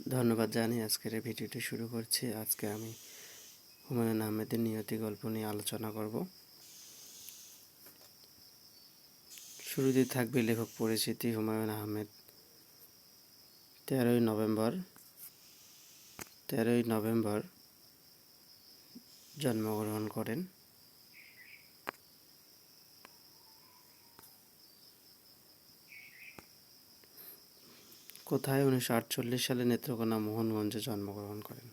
ধন্যবাদ জানিয়ে আজকের এই ভিডিওটি শুরু করছি। আজকে আমি হুমায়ুন আহমেদের নিয়তি গল্প নিয়ে আলোচনা করব। শুরুতেই থাকবে লেখক পরিচিতি। হুমায়ুন আহমেদ 13ই নভেম্বর জন্মগ্রহণ করেন। কোথায়? 1948 সালে নেত্রকোনা মোহনগঞ্জে জন্মগ্রহণ করেন।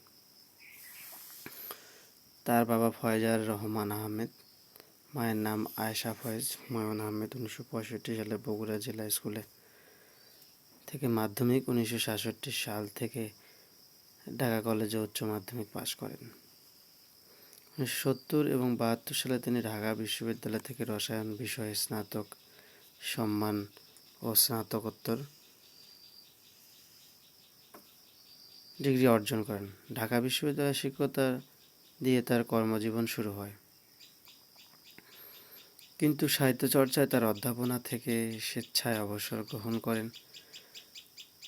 তার বাবা ফয়জার রহমান আহমেদ, মায়ের নাম আয়েশা ফয়েজ। হুমায়ুন আহমেদ 1965 সালে বগুড়া জেলা স্কুলে থেকে মাধ্যমিক, 1966 সাল থেকে ঢাকা কলেজে উচ্চ মাধ্যমিক পাশ করেন। 1970 এবং 72 সালে তিনি ঢাকা বিশ্ববিদ্যালয় থেকে রসায়ন বিষয়ে স্নাতক সম্মান ও স্নাতকোত্তর ডিগ্রি অর্জন করেন। ঢাকা বিশ্ববিদ্যালয়ে শিক্ষকতা দিয়ে তার কর্মজীবন শুরু হয়, কিন্তু সাহিত্য চর্চায় তার অধ্যাপনা থেকে স্বেচ্ছায় অবসর গ্রহণ করেন।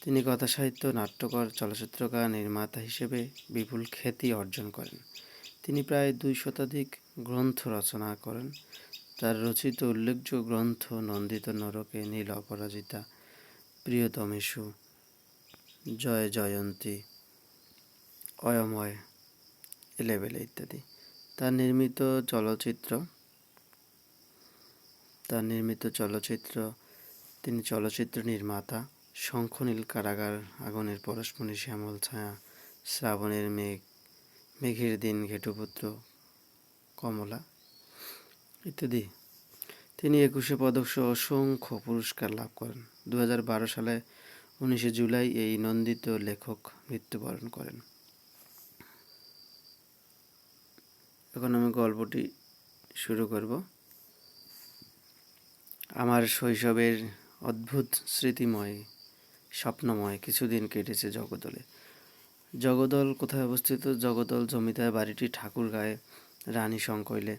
তিনি কথাসাহিত্য, নাট্যকার, চলচ্চিত্রকার, নির্মাতা হিসেবে বিপুল খ্যাতি অর্জন করেন। তিনি প্রায় 2 শতাধিক গ্রন্থ রচনা করেন। তার রচিত উল্লেখযোগ্য গ্রন্থ নন্দিত নরকে, নীল অপরাজিতা, প্রিয়তমেষু, জয় জয়ন্তী, অয়ময়, এলেবেলে ইত্যাদি। তার নির্মিত চলচ্চিত্র তিনি চলচ্চিত্র নির্মাতা। শঙ্খনীল, কারাগার, আগুনের পরশমণি, শ্যামল ছায়া, শ্রাবণের মেঘ, মেঘের দিন, ঘেটুপুত্র, কমলা ইত্যাদি। তিনি 21 পদক সহ অসংখ্য পুরস্কার লাভ করেন। 2012 সালে 19 জুলাই এই নন্দিত লেখক মৃত্যুবরণ করেন। এখন আমি গল্পটি শুরু করব। আমার শৈশবের অদ্ভুত স্মৃতিময়, স্বপ্নময় কিছুদিন কেটেছে জগদলে। জগদল কোথায় অবস্থিত? জগদল জমিদার বাড়িটি ঠাকুরগাঁয়ে রানী সংকৈলে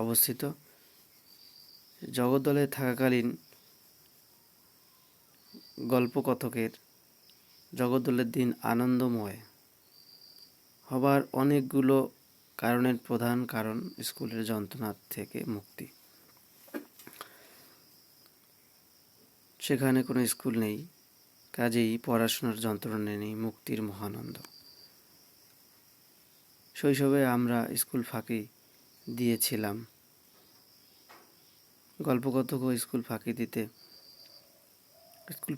অবস্থিত। জগদলে থাকাকালীন গল্পকথকের জগদলের দিন আনন্দময় হবার অনেকগুলো কারণের প্রধান কারণ স্কুলের যন্ত্রণা থেকে মুক্তি। সেখানে কোনো স্কুল নেই, কাজেই পড়াশোনার যন্ত্রণা নেই, মুক্তির মহানন্দ। শৈশবে আমরা স্কুল ফাঁকি দিয়েছিলাম। গল্পকথক ও স্কুল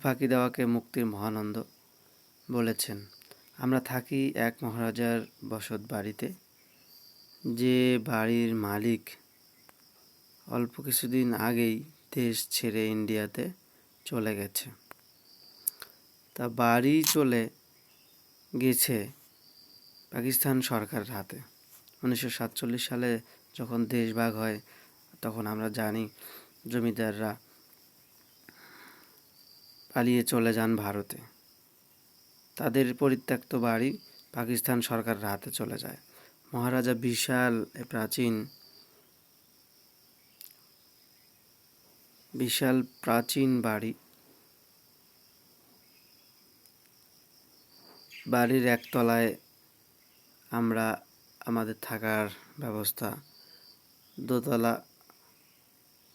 ফাঁকি দেওয়াকে মুক্তির মহানন্দ বলেছেন। আমরা থাকি এক মহারাজার বসত বাড়িতে, যে বাড়ির মালিক অল্প কিছুদিন আগেই দেশ ছেড়ে ইন্ডিয়াতে চলে গেছে। তা বাড়ি চলে গেছে পাকিস্তান সরকারের হাতে। 1947 সালে যখন দেশ ভাগ হয়, তখন আমরা জানি জমিদাররা পালিয়ে চলে যান ভারতে। তাদের পরিত্যক্ত বাড়ি পাকিস্তান সরকারের হাতে চলে যায়। মহারাজা বিশাল প্রাচীন বাড়ির একতলায় আমরা আমাদের থাকার ব্যবস্থা, দোতলা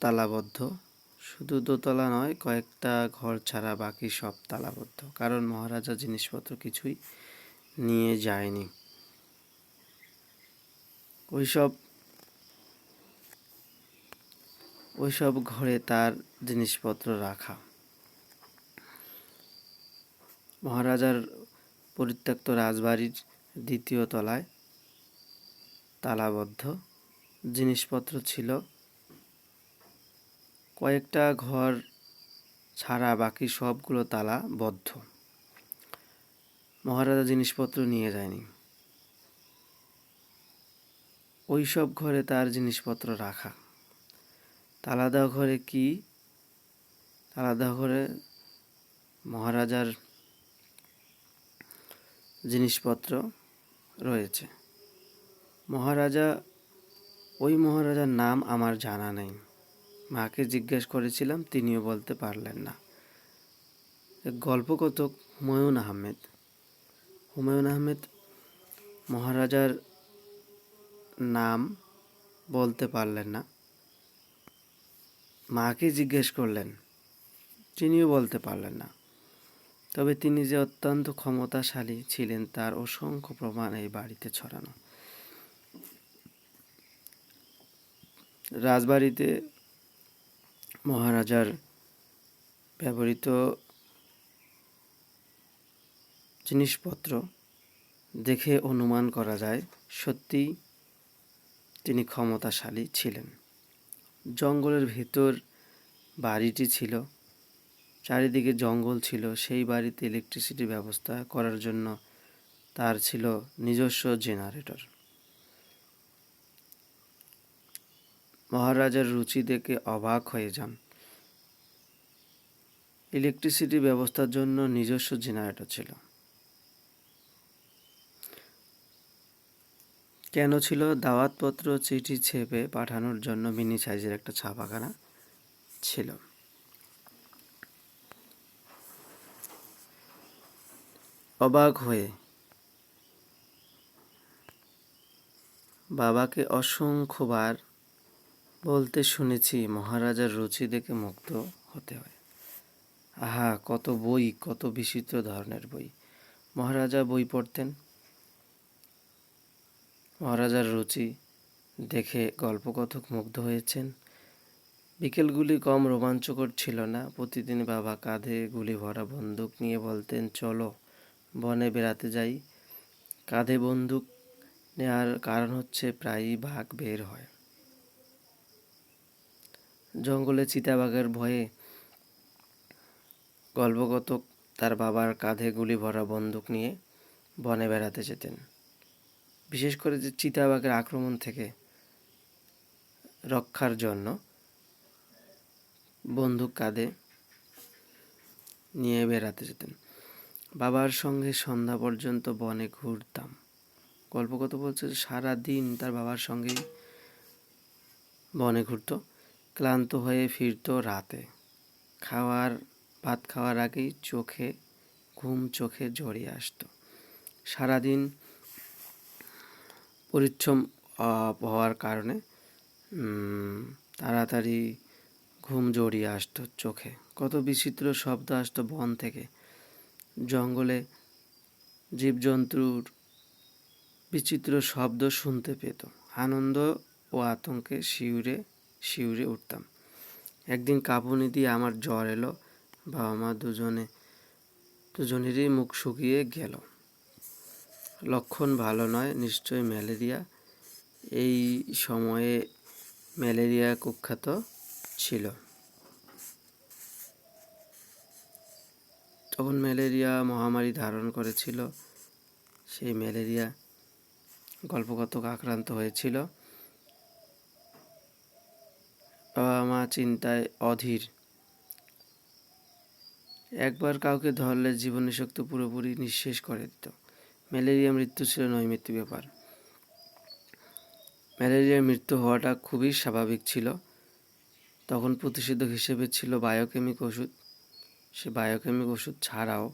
তালাবদ্ধ। শুধু দোতলা নয়, কয়েকটা ঘর ছাড়া বাকি সব তালাবদ্ধ, কারণ মহারাজা জিনিসপত্র কিছুই নিয়ে যায়নি। ওইসব ঘরে তার জিনিসপত্র রাখা। মহারাজার পরিত্যক্ত রাজবাড়ির 2য় তলায় তালাবদ্ধ জিনিসপত্র ছিল। কয়েকটা ঘর ছাড়া বাকি সবগুলো তালা বদ্ধ। মহারাজা জিনিসপত্র নিয়ে যায়নি। ওই সব ঘরে তার জিনিসপত্র রাখা। তালা দেওয়া ঘরে কি? তালা দেওয়া ঘরে মহারাজার জিনিসপত্র রয়েছে। ওই মহারাজার নাম আমার জানা নেই। মাকে জিজ্ঞেস করেছিলাম, তিনিও বলতে পারলেন না। গল্পকথক হুমায়ুন আহমেদ হুমায়ুন আহমেদ মহারাজার নাম বলতে পারলেন না। মাকে জিজ্ঞেস করলেন, তিনিও বলতে পারলেন না। তবে তিনি যে অত্যন্ত ক্ষমতাশালী ছিলেন তার অসংখ্য প্রমাণ এই বাড়িতে ছড়ানো। রাজবাড়িতে মহারাজার ব্যবহৃত জিনিসপত্র দেখে অনুমান করা যায় সত্যিই তিনি ক্ষমতাশালী ছিলেন। জঙ্গলের ভেতর বাড়িটি ছিল, চারিদিকে জঙ্গল ছিল। সেই বাড়িতে ইলেকট্রিসিটি ব্যবস্থা করার জন্য তার ছিল নিজস্ব জেনারেটর। মহারাজার রুচি দেখে অবাক হয়ে যান। ইলেকট্রিসিটি ব্যবস্থার জন্য নিজস্ব জেনারেটর ছিল। কেন ছিল? দাওয়াতপত্র চিঠি ছেপে পাঠানোর জন্য মিনি সাইজের একটা ছাপাখানা ছিল। অবাক হয়ে বাবাকে অসংখ্যবার বলতে শুনেছি, মহারাজার রুচি দেখে মুগ্ধ হতে হয়। আহা, কত বই, কত বিচিত্র ধরনের বই! মহারাজা বই পড়তেন। মহারাজার রুচি দেখে গল্পকথক মুগ্ধ হয়েছেন। বিকেলগুলি কম রোমাঞ্চকর ছিল না। প্রতিদিন বাবা কাঁধে গুলি ভরা বন্দুক নিয়ে বলতেন, চলো বনে বেড়াতে যাই। কাঁধে বন্দুক নেওয়ার কারণ হচ্ছে প্রায়ই বাঘ বের হয়। জঙ্গলে চিতাবাঘের ভয়ে গল্পকথক তার বাবার কাঁধে গুলি ভরা বন্দুক নিয়ে বনে বেড়াতে যেতেন। বিশেষ করে যে চিতাবাঘের আক্রমণ থেকে রক্ষার জন্য বন্দুক কাঁধে নিয়ে বেড়াতে যেতেন। বাবার সঙ্গে সন্ধ্যা পর্যন্ত বনে ঘুরতাম। গল্পকথা বলছে যে সারাদিন তার বাবার সঙ্গেই বনে ঘুরত। ক্লান্ত হয়ে ফিরত রাতে। ভাত খাওয়ার আগেই ঘুম চোখে জড়িয়ে আসতো। সারাদিন পরিশ্রম হওয়ার কারণে তাড়াতাড়ি ঘুম জড়িয়ে আসতো চোখে। কত বিচিত্র শব্দ আসতো বন থেকে। জঙ্গলে জীবজন্তুর বিচিত্র শব্দ শুনতে পেত। আনন্দ ও আতঙ্কে শিউরে শিউরে উঠতাম। একদিন কাঁপুনি দিয়ে আমার জ্বর এলো। বাবা মা দুজনেরই মুখ শুকিয়ে গেল। লক্ষণ ভালো নয়, নিশ্চয়ই ম্যালেরিয়া। এই সময়ে ম্যালেরিয়া কুখ্যাত ছিল। তখন ম্যালেরিয়া মহামারী ধারণ করেছিল। সেই ম্যালেরিয়া গল্পকথক আক্রান্ত হয়েছিল। বাবা মা চিন্তায় অধীর। একবার কাউকে ধরলে জীবনী শক্তি পুরোপুরি নিঃশেষ করে দিত। ম্যালেরিয়া মৃত্যু ছিল নৈমিত্তিক ব্যাপার। ম্যালেরিয়ার মৃত্যু হওয়াটা খুবই স্বাভাবিক ছিল। তখন প্রতিষেধক হিসেবে ছিল বায়োকেমিক ওষুধ। সে বায়োকেমিক ওষুধ ছাড়াও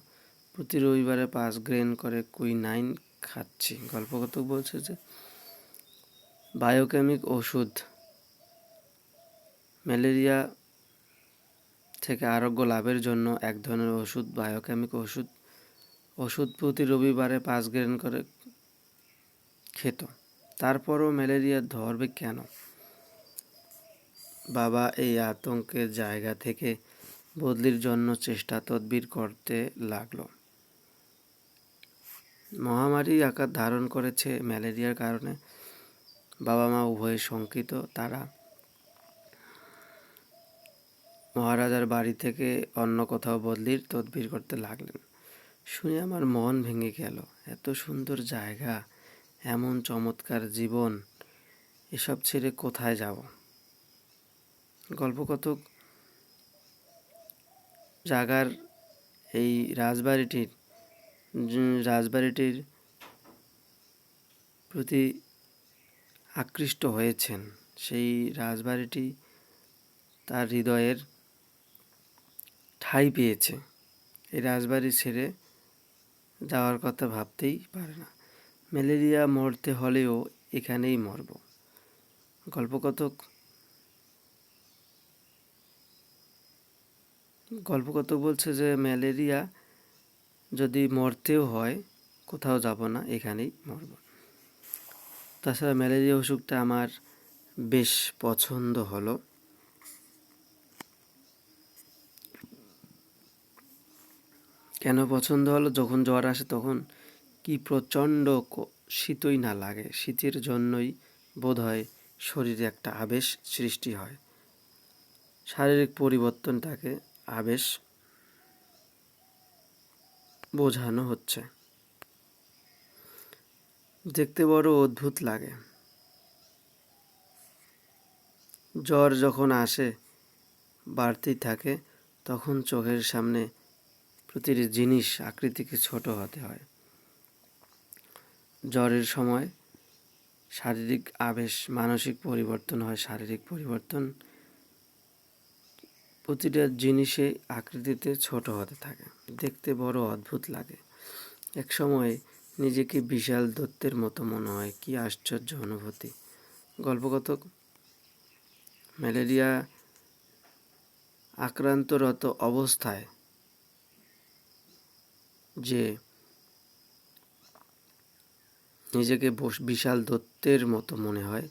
প্রতি রবিবারে 5 গ্রেন করে কুইনাইন খাচ্ছি। গল্পকথক বলছে যে বায়োকেমিক ওষুধ ম্যালেরিয়া থেকে আরোগ্য লাভের জন্য এক ধরনের ওষুধ, বায়োকেমিক ওষুধ প্রতি রবিবারে 5 গ্রেন করে খেত। তারপরও ম্যালেরিয়া ধরবে কেন? বাবা এই আতঙ্কের জায়গা থেকে বদলির জন্য চেষ্টা তদবির করতে লাগলো। মহামারী আকার ধারণ করেছে ম্যালেরিয়ার কারণে। বাবা মা উভয়ে শঙ্কিত। তারা মহারাজার বাড়ি থেকে অন্য কোথাও বদলির তদবির করতে লাগলেন। শুনে আমার মন ভেঙে গেল। এত সুন্দর জায়গা, এমন চমৎকার জীবন, এসব ছেড়ে কোথায় যাব? গল্পকথক জাগার এই রাজবাড়িটির প্রতি আকৃষ্ট হয়েছেন। সেই রাজবাড়িটি তার হৃদয়ের ঠাঁই পেয়েছে। এই রাজবাড়ি ছেড়ে যাওয়ার কথা ভাবতেই পারে না। ম্যালেরিয়া মরতে হলেও এখানেই মরব। গল্পকথক বলছে যে ম্যালেরিয়া যদি মরতেও হয় কোথাও যাব না, এখানেই মরব। তাছাড়া ম্যালেরিয়া অসুখটা আমার বেশ পছন্দ হলো। কেন পছন্দ হলো? যখন জ্বর আসে তখন কি প্রচণ্ড শীতই না লাগে। শীতের জন্যই বোধহয় শরীরে একটা আবেশ সৃষ্টি হয়। শারীরিক পরিবর্তনটাকে আবেশ বোঝানো হচ্ছে। দেখতে বড় অদ্ভুত লাগে। জ্বর যখন আসে বাড়তেই থাকে, তখন চোখের সামনে প্রতিটি জিনিস আকৃতিকে ছোট হতে হয়। জ্বরের সময় শারীরিক আবেশ, মানসিক পরিবর্তন হয়। শারীরিক পরিবর্তন, প্রতিটা জিনিসে আকৃতিতে ছোট হতে থাকে। দেখতে বড় অদ্ভুত লাগে। এক সময় নিজেকে বিশাল দৈত্যের মতো মনে হয়। কি আশ্চর্য অনুভূতি! গল্পকথক ম্যালেরিয়া আক্রান্তরত অবস্থায় যে নিজেকে বিশাল দৈত্যের মতো মনে হয়,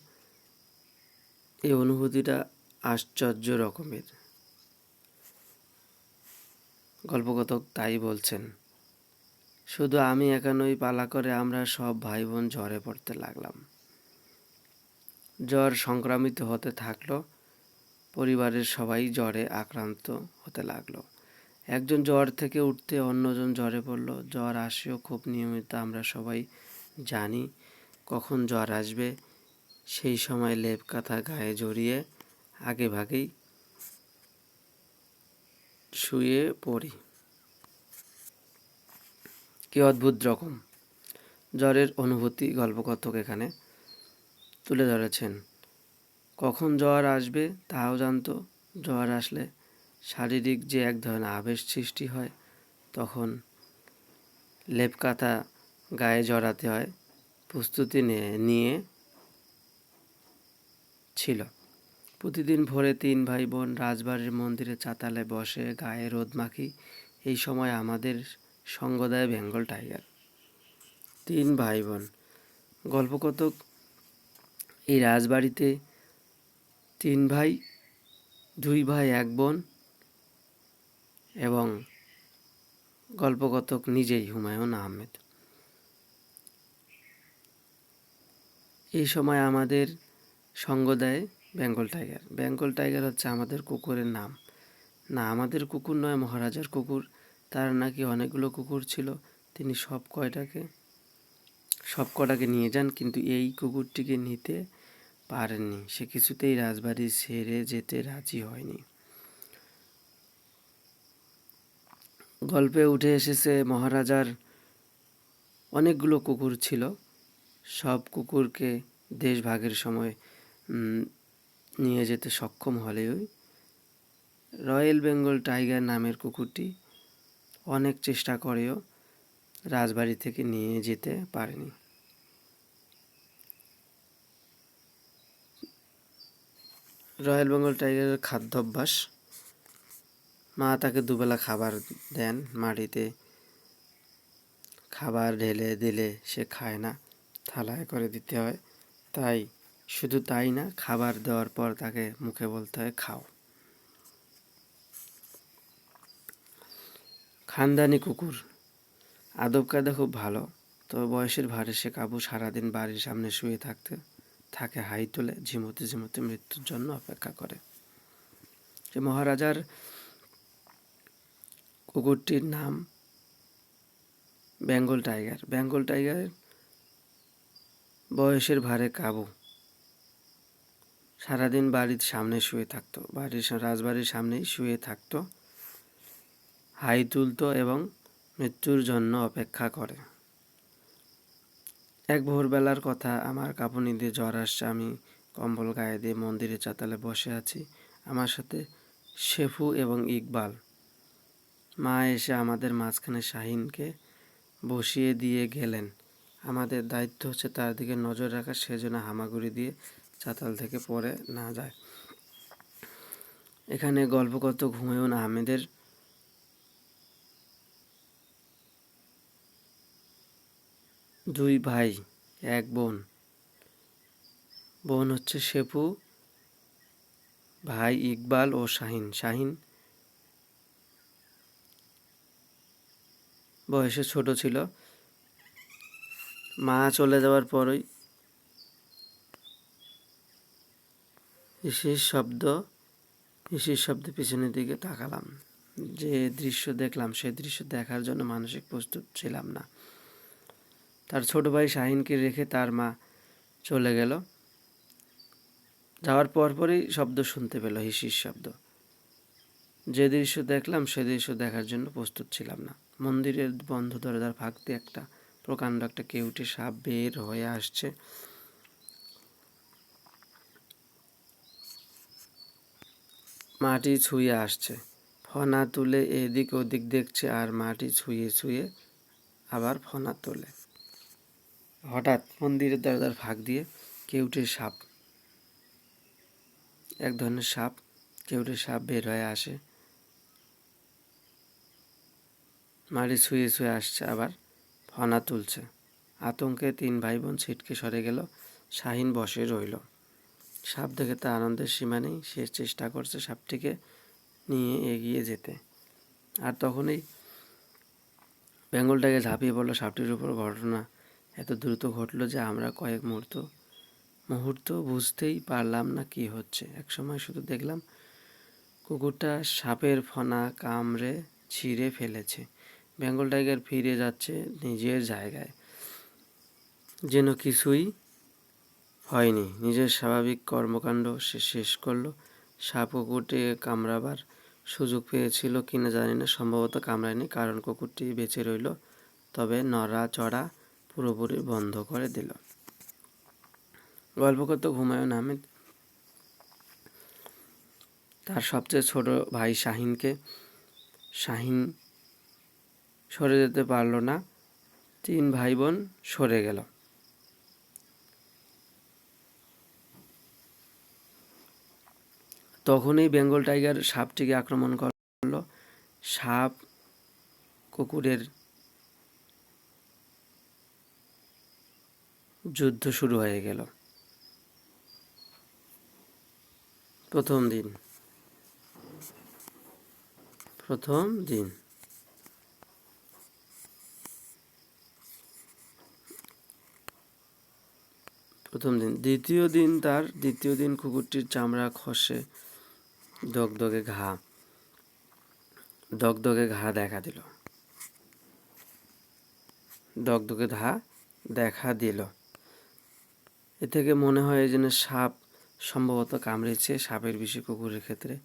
এই অনুভূতিটা আশ্চর্য রকমের। গল্পকথক তাই বলছেন, শুধু আমি একা নই, পালা করে আমরা সব ভাই বোন জ্বরে পড়তে লাগলাম। জ্বর সংক্রামিত হতে থাকলো, পরিবারের সবাই জ্বরে আক্রান্ত হতে লাগলো। একজন জ্বর থেকে উঠতে অন্যজন জ্বরে পড়লো। জ্বর আসেও খুব নিয়মিত। আমরা সবাই জানি কখন জ্বর আসবে। সেই সময় লেপ কাঁথা গায়ে জড়িয়ে আগে ভাগেই শুয়ে পড়ি। কি অদ্ভুত রকম জ্বরের অনুভূতি গল্পকথক এখানে তুলে ধরেছেন। কখন জ্বর আসবে তাও জানতো। জ্বর আসলে শারীরিক যে এক ধরনের আবেশ সৃষ্টি হয়, তখন লেপ কাঁথা গায়ে জড়াতে হয়, প্রস্তুতি নিয়ে ছিল। প্রতিদিন ভোরে 3 ভাই বোন রাজবাড়ির মন্দিরে চাতালে বসে গায়ে রোদ মাখি। এই সময় আমাদের সঙ্গ দেয় বেঙ্গল টাইগার। 3 ভাই বোন। গল্পকথক এই রাজবাড়িতে 3 ভাই, 2 ভাই 1 বোন এবং গল্পকথক নিজেই হুমায়ুন আহমেদ। এই সময় আমাদের সঙ্গ দেয় বেঙ্গল টাইগার। বেঙ্গল টাইগার হচ্ছে আমাদের কুকুরের নাম। না, আমাদের কুকুর নয়, মহারাজার কুকুর। তার নাকি অনেকগুলো কুকুর ছিল। তিনি সব কটাকে নিয়ে যান, কিন্তু এই কুকুরটিকে নিতে পারেননি। সে কিছুতেই রাজবাড়ি ছেড়ে যেতে রাজি হয়নি। গল্পে উঠে এসেছে মহারাজার অনেকগুলো কুকুর ছিল। সব কুকুরকে দেশভাগের সময় নিয়ে যেতে সক্ষম হলেও রয়্যাল বেঙ্গল টাইগার নামের কুকুরটি অনেক চেষ্টা করেও রাজবাড়ি থেকে নিয়ে যেতে পারেনি। রয়্যাল বেঙ্গল টাইগারের খাদ্যাভ্যাস, মা তাকে দুবেলা খাবার দেন। মাটিতে খাবার ঢেলে দিলে সে খায় না, থালায় করে দিতে হয়। শুধু তাই না, খাবার দেওয়ার পর তাকে মুখে বলতে হয় খাও। খানদানি কুকুর, আদব কায়দা খুব ভালো। তবে বয়সের ভারে সে কাবু সারাদিন বাড়ির সামনে শুয়ে থাকে হাই তুলে, ঝিমুতে ঝিমুতে মৃত্যুর জন্য অপেক্ষা করে। যে মহারাজার কুকুরটির নাম বেঙ্গল টাইগার। বেঙ্গল টাইগারের বয়সের ভারে কাবু সারাদিন বাড়ির সামনে শুয়ে থাকতো, রাজবাড়ির সামনেই শুয়ে থাকতো, হাই তুলতো এবং মৃত্যুর জন্য অপেক্ষা করে। এক ভোরবেলার কথা, আমার কাঁপুনি দিয়ে জ্বর আসছে। আমি কম্বল গায়ে দিয়ে মন্দিরে চাতালে বসে আছি, আমার সাথে শেফু এবং ইকবাল। মা এসে আমাদের মাঝখানে শাহিনকে বসিয়ে দিয়ে গেলেন। আমাদের দায়িত্ব হচ্ছে তার দিকে নজর রাখা, সে যেন হামাগুড়ি দিয়ে চাতাল থেকে পড়ে না যায়। এখানে গল্পকথা হুমায়ুন আহমেদের দুই ভাই এক বোন। বোন হচ্ছে শেপু, ভাই ইকবাল ও শাহিন। শাহিন বয়সে ছোট ছিল। মা চলে যাওয়ার পরই হিসির শব্দে পিছনের দিকে তাকালাম। যে দৃশ্য দেখলাম সে দৃশ্য দেখার জন্য মানসিক প্রস্তুত ছিলাম না। তার ছোট ভাই শাহিনকে রেখে তার মা চলে গেল। যাওয়ার পরপরই শব্দ শুনতে পেল, হিসির শব্দ। যে দৃশ্য দেখলাম সে দৃশ্য দেখার জন্য প্রস্তুত ছিলাম না। মন্দিরের বন্ধ দরজার ফাঁক দিয়ে একটা প্রকাণ্ড একটা কেউটে সাপ বের হয়ে আসছে। মাটি ছুঁয়ে আসছে, ফনা তুলে এদিক ওদিক দেখছে আর মাটি ছুঁয়ে ছুঁয়ে আবার ফনা তোলে। হঠাৎ মন্দিরের দরজার ফাঁক দিয়ে কেউটে সাপ, এক ধরনের সাপ, কেউটে সাপ বের হয়ে আসে। মাটি ছুঁয়ে ছুঁয়ে আসছে, আবার ফনা তুলছে। আতঙ্কে তিন ভাই বোন ছিটকে সরে গেল। শাহিন বসে রইল। সাপ দেখে তার আনন্দের সীমা নেই। সে চেষ্টা করছে সাপটিকে নিয়ে এগিয়ে যেতে। আর তখনই বেঙ্গলটাকে ঝাঁপিয়ে পড়ল সাপটির উপর। ঘটনা এত দ্রুত ঘটল যে আমরা কয়েক মুহূর্ত বুঝতেই পারলাম না কি হচ্ছে। একসময় শুধু দেখলাম কুকুরটা সাপের ফনা কামড়ে ছিঁড়ে ফেলেছে। বেঙ্গল টাইগার ফিরে যাচ্ছে নিজের জায়গায়, যেন কিছুই হয়নি। নিজের স্বাভাবিক কর্মকাণ্ড সে শেষ করলো। সাপ কুকুরটি কামড়াবার সুযোগ পেয়েছিল কিনা জানি না, সম্ভবত কামড়ায়নি, কারণ কুকুরটি বেঁচে রইল, তবে নড়াচড়া পুরোপুরি বন্ধ করে দিল। গল্পকথা হুমায়ুন আহমেদ তার সবচেয়ে ছোট ভাই শাহিন সরে যেতে পারল না। তিন ভাই বোন সরে গেল। তখনই বেঙ্গল টাইগার সাপটিকে আক্রমণ করল। সাপ কুকুরের যুদ্ধ শুরু হয়ে গেল। প্রথম দিন দ্বিতীয় দিন কুকুরটির চামড়া খসে দগদগে ঘা দেখা দিল। এ থেকে মনে হয় যেন সাপ সম্ভবত কামড়েছে। সাপের বিষে কুকুরের ক্ষেত্রে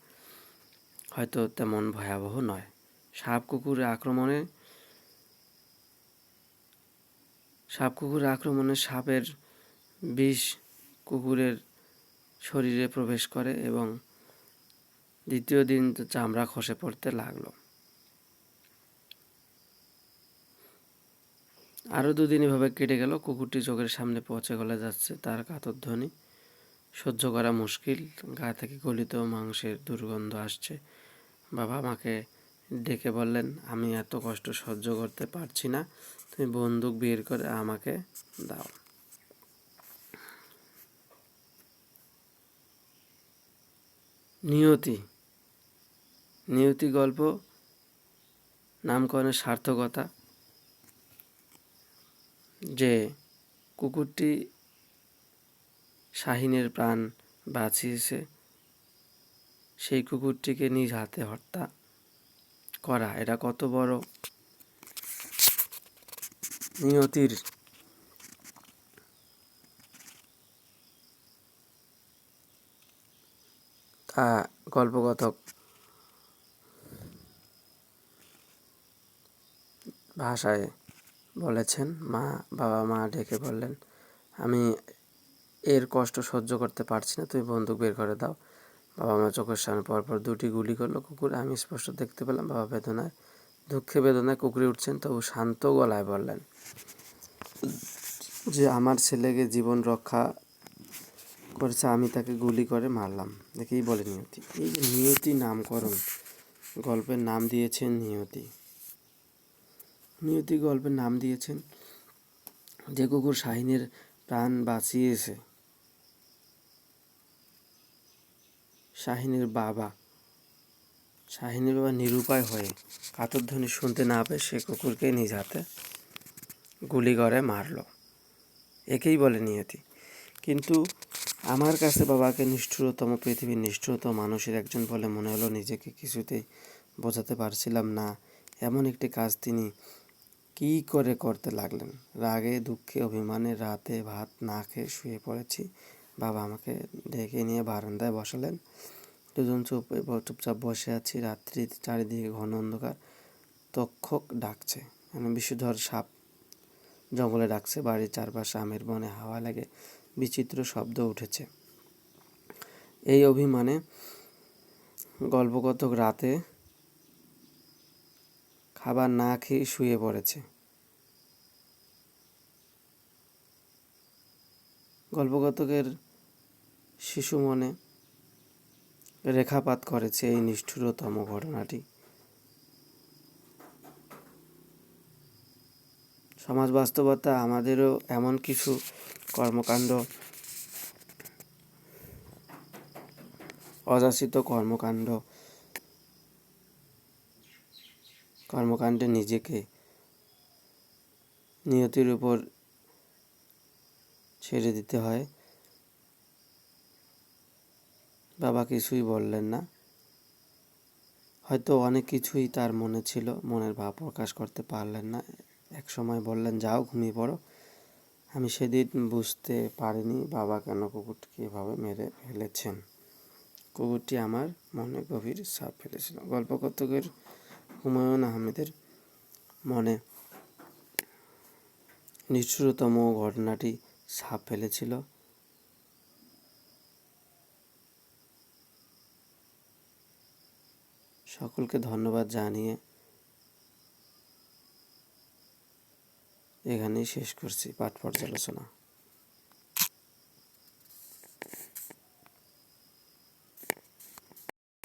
হয়তো তেমন ভয়াবহ নয়। সাপ কুকুরের আক্রমণে সাপের বিষ কুকুরের শরীরে প্রবেশ করে এবং দ্বিতীয় দিন চামড়া খসে পড়তে লাগলো। আরও দুদিন এভাবে কেটে গেল। কুকুরটি চোখের সামনে পচে গলে যাচ্ছে, তার কাতরধ্বনি সহ্য করা মুশকিল। গা থেকে গলিত মাংসের দুর্গন্ধ আসছে। বাবা মাকে ডেকে বললেন, আমি এত কষ্ট সহ্য করতে পারছি না, তুমি বন্দুক বের করে আমাকে দাও। নিয়তি গল্প নামকরণের সার্থকতা যে কুকুরটি শাহিনের প্রাণ বাঁচিয়েছে, সেই কুকুরটিকে নিজ হাতে হত্যা করা, এটা কত বড় নিয়তির তা গল্পকথক ভাষায় বলেছেন। বাবা মা ডেকে বললেন, আমি এর কষ্ট সহ্য করতে পারছি না, তুমি বন্দুক বের করে দাও। বাবা মা চোখের সামনে পরপর দুটি গুলি করলো কুকুর। আমি স্পষ্ট দেখতে পেলাম বাবা বেদনায় দুঃখে বেদনায় কুঁকড়ে উঠছেন, তবু শান্ত গলায় বললেন যে আমার ছেলেকে জীবন রক্ষা করেছে, আমি তাকে গুলি করে মারলাম। দেখেই বলে নিয়তি। এই যে নিয়তি নামকরণ, গল্পের নাম দিয়েছেন নিয়তি। নিয়তি গল্পের নাম দিয়েছেন যে কুকুর শাহিনের প্রাণ বাঁচিয়েছে। শাহিনের বাবা নিরুপায় হয়ে কাতরধ্বনি শুনতে না পেয়ে সে কুকুরকে নিজ হাতে গুলি করে মারল। একেই বলে নিয়তি। কিন্তু আমার কাছে বাবাকে নিষ্ঠুরতম, পৃথিবীর নিষ্ঠুরতম মানুষের একজন বলে মনে হলো। নিজেকে কিছুতেই বোঝাতে পারছিলাম না এমন একটি কাজ তিনি কী করে করতে লাগলেন। রাগে, দুঃখে, অভিমানে রাতে ভাত না খেয়ে শুয়ে পড়েছি। বাবা আমাকে ডেকে নিয়ে বারান্দায় বসালেন। দুজন চুপচাপ বসে আছি। রাত্রি, চারিদিকে ঘন অন্ধকার। তক্ষক ডাকছে, বিষধর সাপ জঙ্গলে ডাকছে। বাড়ির চারপাশে আমের বনে হাওয়া লেগে বিচিত্র শব্দ উঠেছে। এই অভিমানে গল্পকথক রাতে খাবার না খেয়ে শুয়ে পড়েছে। গল্পকথকের শিশু মনে রেখাপাত করেছে এই নিষ্ঠুরতম ঘটনাটি। সমাজ বাস্তবতা আমাদেরও এমন কিছু অযাচিত কর্মকাণ্ডে নিজেকে নিয়তির উপর ছেড়ে দিতে হয়। বাবা কিছুই বললেন না। হয়তো অনেক কিছুই তার মনে ছিল, মনের ভাব প্রকাশ করতে পারলেন না। এক সময় বললেন, যাও ঘুমিয়ে পড়ো। আমি সেদিন বুঝতে পারিনি বাবা কেন কুকুরটিকে এভাবে মেরে ফেলেছেন। কুকুরটি আমার মনে গভীর ছাপ ফেলেছিল। গল্পকথকের হুমায়ুন আহমেদের মনে নিষ্ঠুরতম ঘটনাটি ছাপ ফেলেছিল। সকলকে ধন্যবাদ জানিয়ে এখানেই শেষ করছি পাঠ পর্যালোচনা।